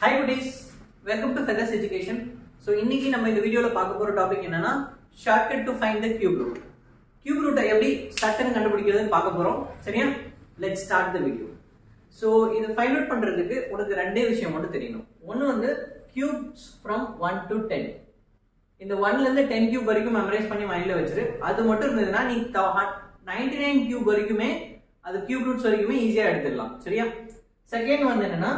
Hi goodies, welcome to Feathers Education. So இன்னைக்கு நம்ம இந்த வீடியோல பார்க்க போற டாபிக் என்னன்னா shortcut to find the cube root. Cube root எப்படி சட்டன்னு கண்டுபிடிக்கிறதுன்னு பார்க்க போறோம். சரியா? Let's start the video. So இத ஃபைண்ட் அவுட் பண்றதுக்கு உங்களுக்கு ரெண்டே விஷயம் மட்டும் தெரியணும். ஒன்னு வந்து cubes from 1 to 10. இந்த 1ல இருந்து 10 cube வரைக்கும் மெமரைஸ் பண்ணி மைண்ட்ல வச்சிரு. அது மட்டும் இருந்ததுன்னா நீ 99 cube வரைக்குமே அது cube roots வரைக்குமே ஈஸியா எடுத்துடலாம். சரியா? செகண்ட் வந்து என்னன்னா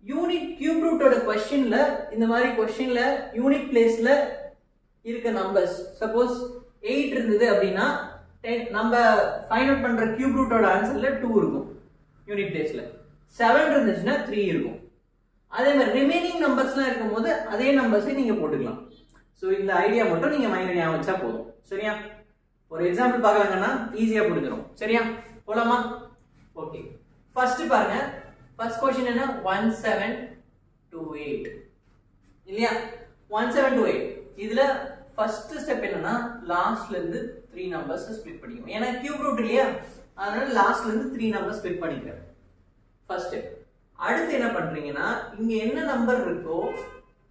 யூனிட் கியூப் ரூட்டோட क्वेश्चनல இந்த மாதிரி क्वेश्चनல யூனிட் பிளேஸ்ல இருக்க நம்பர்ஸ் சப்போஸ் 8 இருந்தது அப்படினா நம்ம ஃபைண்ட் அவுட் பண்ற கியூப் ரூட்டோட ஆன்சர்ல 2 இருக்கும் யூனிட் பிளேஸ்ல 7 இருந்துச்சுனா 3 இருக்கும் அதே மாதிரி ரிமைனிங் நம்பர்ஸ்லாம் இருக்கும்போது அதே நம்பர்ஸை நீங்க போட்டுக்கலாம் சோ இந்த ஐடியா மட்டும் நீங்க மைண்ட்ல ஞாபகம் வச்சா போதும் சரியா ஒரு எக்ஸாம்பிள் பார்க்கலாம்னா ஈஸியா புரிஞ்சிரும் சரியா போலாமா ஓகே ஃபர்ஸ்ட் பாருங்க First question is 1728 இல்லையா 1728 இதுல first step என்னன்னா லாஸ்ட்ல இருந்து 3 நம்பர்ஸ் ஸ்ப்ளிட் பண்ணிக்கணும் ஏனா கியூப் ரூட் இல்லையா அதனால லாஸ்ட்ல இருந்து 3 நம்பர்ஸ் ஸ்ப்ளிட் பண்ணிக்கிறேன் ஃபர்ஸ்ட் ஸ்டெப் அடுத்து என்ன பண்றீங்கன்னா இங்க என்ன நம்பர் இருக்கோ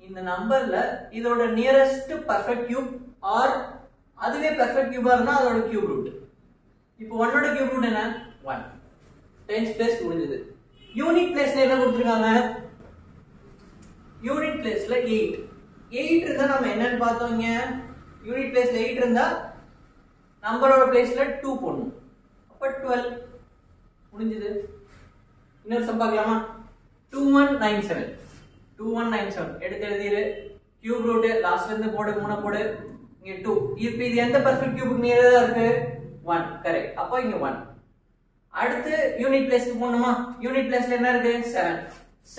இந்த நம்பர்ல இதோட நியரஸ்ட் பெர்ஃபெக்ட் கியூப் ஆர் அதுவே பெர்ஃபெக்ட் கியூபா இருந்தா அதோட கியூப் ரூட் இப்போ 1 ஓட கியூப் ரூட் என்ன 1 10 பிளஸ் முடிஞ்சது யூனிட் பிளேஸ்ல என்ன கொடுத்திருக்காங்க யூனிட் பிளேஸ்ல 8 இருந்தா நம்ம என்னன்னு பார்த்தோம்ங்க யூனிட் பிளேஸ்ல 8 இருந்தா நம்பரோட பிளேஸ்ல 2 போடணும் அப்ப 12 முடிஞ்சது இன்னொரு சம் பார்க்கலாமா 2197 எடுத்து எழுதிரு கியூப் ரூட் லாஸ்ட்ல இருந்து போடு 3 போடு இங்க 2 இப்போ இது எந்த பெர்ஃபெக்ட் கியூபுக்கு நியரா இருக்கு 1 கரெக்ட் அப்ப இங்க 1 அடுத்து யூனிட் பிளேஸ்க்கு போணுமா யூனிட் பிளேஸ்ல என்ன இருக்கு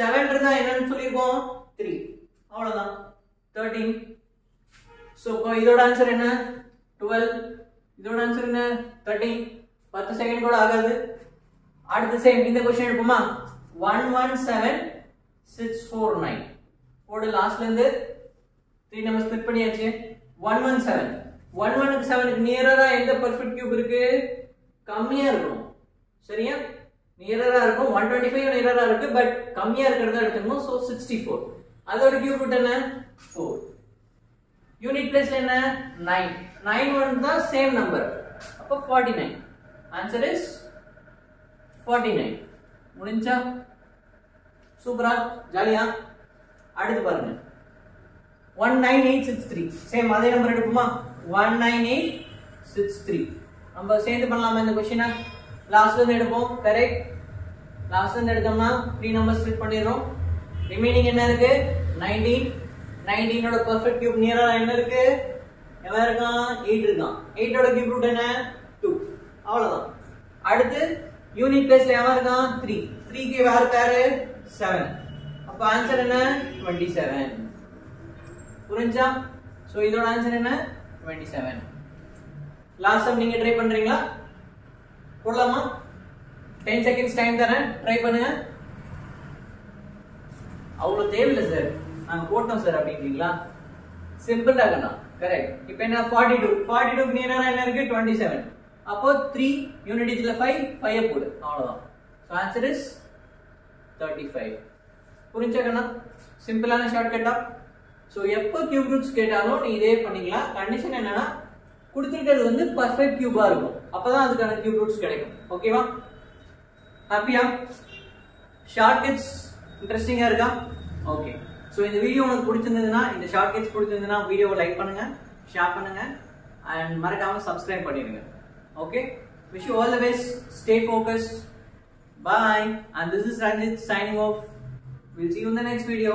7 இருந்தா என்னன்னு சொல்லிருக்கோம் 3 அவ்வளவுதான் 13 சோ இதோட ஆன்சர் என்ன 12 இதோட ஆன்சர் என்ன 13 10 செகண்ட் கூட ஆகாது அடுத்து சேம் இந்த क्वेश्चन எடுப்போமா 117649 போடு லாஸ்ட்ல இருந்து 3 நம்பர் ஸ்ப்ளிட் பண்ணியாச்சு 117 11 க்கு 7 க்கு நியரரா எந்த பெர்ஃபெக்ட் கியூப் இருக்கு கம்மியா இருக்கும் சரியா நியரரா இருக்கும் 125 நியரரா இருக்கு பட் கம்மியா இருக்குறத எடுத்துக்கணும் சோ 64 அதோட கியூப் ரூட் என்ன 4 யூனிட் பிளேஸ்ல என்ன 9 9 தான் சேம் நம்பர் அப்ப 49 ஆன்சர் இஸ் 49 முடிஞ்சா சூப்பரா ஜாலியா அடுத்து பாருங்க 19863 சேம் அதே நம்பர் எடுப்போமா 19863 நம்ம சேர்ந்து பண்ணலாமா இந்த क्वेश्चन லாஸ்ட்ல இருந்து எடுப்போம் கரெக்ட் லாஸ்ட்ல இருந்து எடுத்தோம்னா 3 நம்பர்ஸ் ஸ்ப்ளிட் பண்ணிரோம் ரிமைனிங் என்ன இருக்கு 19 ஓட பெர்ஃபெக்ட் கியூப் நியரா என்ன இருக்கு எவ்வளவு இருக்கான் 8 இருக்கான் 8 ஓட கியூப் ரூட் என்ன 2 அவ்வளவுதான் அடுத்து யூனிட் பிளேஸ்ல எவ்வளவு இருக்கான் 3 க்கு யார் பேர் 7 அப்ப ஆன்சர் என்ன 27 புரிஞ்சா சோ இதோட ஆன்சர் என்ன 27 லாஸ்ட் சம் நீங்க ட்ரை பண்றீங்களா போடலாமா 10 செகண்ட்ஸ் டைம் தரேன் ட்ரை பண்ணுங்க அவ்வளவு தேவையில்லை சார் நாங்க போட்டோம் சார் அப்படிங்களா சிம்பிள் தானா கரெக்ட் இப்போ என்ன 42 க்கு நியரா என்ன இருக்கு 27 அப்போ 3 யூனிட் டிஜிட்ல 5 போடு அவ்வளவுதான் சோ ஆன்சர் இஸ் 35 புரிஞ்சா சிம்பிளான ஷார்ட்கட்டா சோ எப்போ கியூப் ரூட்ஸ் கேட்டாலும் நீ இதே பண்ணிக்கலாம் கண்டிஷன் என்னன்னா கொடுத்திருக்கிறது வந்து பெர்ஃபெக்ட் கியூபா இருக்கும் அப்பதான் அதுக்கான கியூப் ரூட்ஸ் கிடைக்கும் ஓகேவா ஹாப்பியா ஷார்ட்கட்ஸ் இன்ட்ரஸ்டிங்கா இருக்கா ஓகே சோ இந்த வீடியோ உங்களுக்கு பிடிச்சிருந்ததுன்னா இந்த ஷார்ட்கட்ஸ் பிடிச்சிருந்ததுன்னா வீடியோவை லைக் பண்ணுங்க ஷேர் பண்ணுங்க and மறக்காம சப்ஸ்கிரைப் பண்ணிடுங்க okay wish you all the best stay focused bye and this is Ranjit signing off we'll see you in the next video